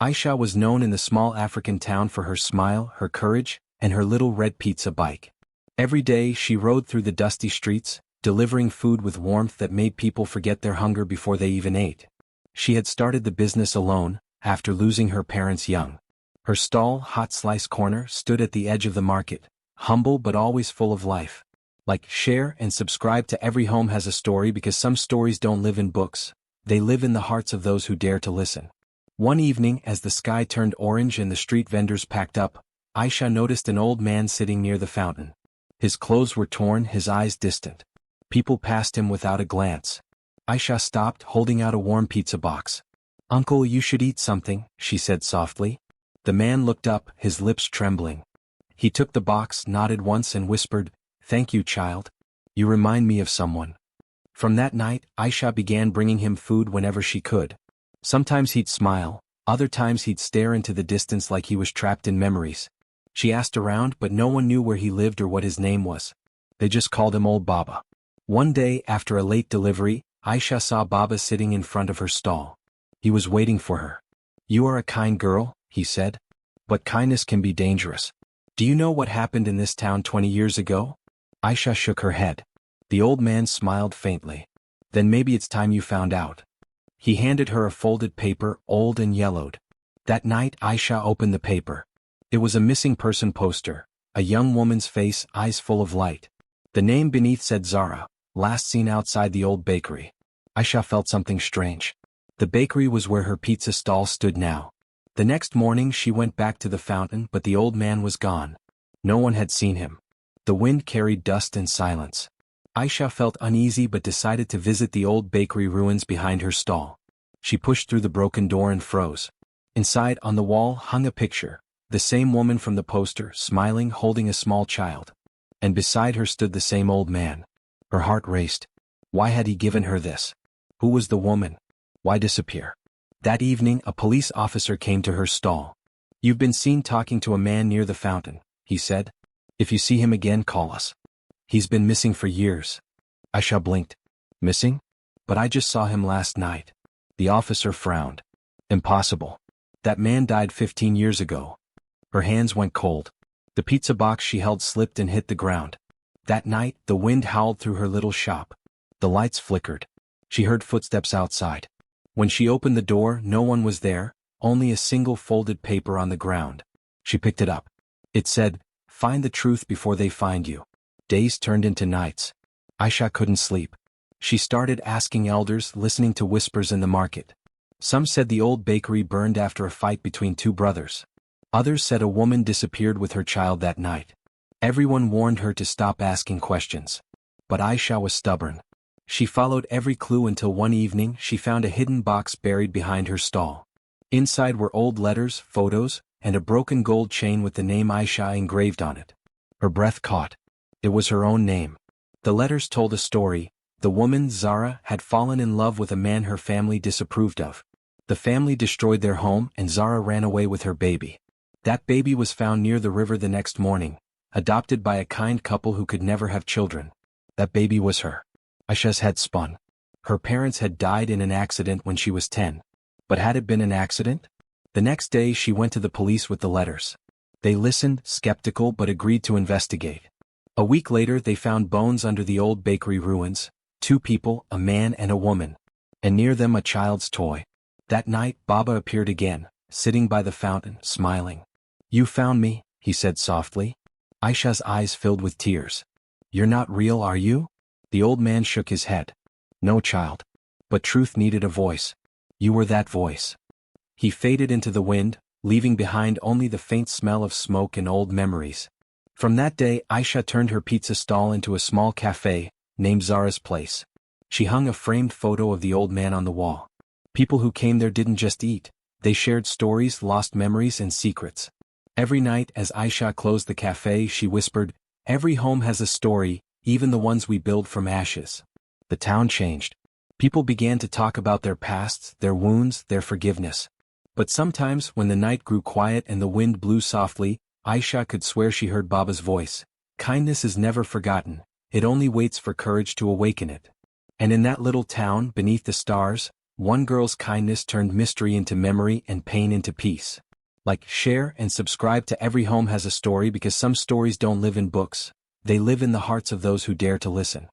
Aisha was known in the small African town for her smile, her courage, and her little red pizza bike. Every day she rode through the dusty streets, delivering food with warmth that made people forget their hunger before they even ate. She had started the business alone, after losing her parents young. Her stall, Hot Slice Corner, stood at the edge of the market, humble but always full of life. Like, share, and subscribe to Every Home Has a Story, because some stories don't live in books, they live in the hearts of those who dare to listen. One evening, as the sky turned orange and the street vendors packed up, Aisha noticed an old man sitting near the fountain. His clothes were torn, his eyes distant. People passed him without a glance. Aisha stopped, holding out a warm pizza box. "Uncle, you should eat something," she said softly. The man looked up, his lips trembling. He took the box, nodded once and whispered, "Thank you, child. You remind me of someone." From that night, Aisha began bringing him food whenever she could. Sometimes he'd smile, other times he'd stare into the distance like he was trapped in memories. She asked around, but no one knew where he lived or what his name was. They just called him Old Baba. One day, after a late delivery, Aisha saw Baba sitting in front of her stall. He was waiting for her. "You are a kind girl," he said. "But kindness can be dangerous. Do you know what happened in this town 20 years ago?" Aisha shook her head. The old man smiled faintly. "Then maybe it's time you found out." He handed her a folded paper, old and yellowed. That night Aisha opened the paper. It was a missing person poster, a young woman's face, eyes full of light. The name beneath said Zara, last seen outside the old bakery. Aisha felt something strange. The bakery was where her pizza stall stood now. The next morning she went back to the fountain, but the old man was gone. No one had seen him. The wind carried dust and silence. Aisha felt uneasy but decided to visit the old bakery ruins behind her stall. She pushed through the broken door and froze. Inside, on the wall, hung a picture, the same woman from the poster, smiling, holding a small child. And beside her stood the same old man. Her heart raced. Why had he given her this? Who was the woman? Why disappear? That evening, a police officer came to her stall. "You've been seen talking to a man near the fountain," he said. "If you see him again, call us. He's been missing for years." Aisha blinked. "Missing? But I just saw him last night." The officer frowned. "Impossible. That man died 15 years ago." Her hands went cold. The pizza box she held slipped and hit the ground. That night, the wind howled through her little shop. The lights flickered. She heard footsteps outside. When she opened the door, no one was there, only a single folded paper on the ground. She picked it up. It said, "Find the truth before they find you." Days turned into nights. Aisha couldn't sleep. She started asking elders, listening to whispers in the market. Some said the old bakery burned after a fight between two brothers. Others said a woman disappeared with her child that night. Everyone warned her to stop asking questions. But Aisha was stubborn. She followed every clue until one evening she found a hidden box buried behind her stall. Inside were old letters, photos, and a broken gold chain with the name Aisha engraved on it. Her breath caught. It was her own name. The letters told a story. The woman, Zara, had fallen in love with a man her family disapproved of. The family destroyed their home and Zara ran away with her baby. That baby was found near the river the next morning, adopted by a kind couple who could never have children. That baby was her. Aisha's head spun. Her parents had died in an accident when she was 10. But had it been an accident? The next day she went to the police with the letters. They listened, skeptical, but agreed to investigate. A week later they found bones under the old bakery ruins, 2 people, a man and a woman. And near them a child's toy. That night Baba appeared again, sitting by the fountain, smiling. "You found me," he said softly. Aisha's eyes filled with tears. "You're not real, are you?" The old man shook his head. "No, child. But truth needed a voice. You were that voice." He faded into the wind, leaving behind only the faint smell of smoke and old memories. From that day Aisha turned her pizza stall into a small cafe, named Zara's Place. She hung a framed photo of the old man on the wall. People who came there didn't just eat, they shared stories, lost memories, and secrets. Every night as Aisha closed the cafe she whispered, "Every home has a story, even the ones we build from ashes." The town changed. People began to talk about their pasts, their wounds, their forgiveness. But sometimes when the night grew quiet and the wind blew softly, Aisha could swear she heard Baba's voice. "Kindness is never forgotten, it only waits for courage to awaken it." And in that little town, beneath the stars, One girl's kindness turned mystery into memory and pain into peace. Like, share, and subscribe to Every Home Has a Story, because some stories don't live in books, they live in the hearts of those who dare to listen.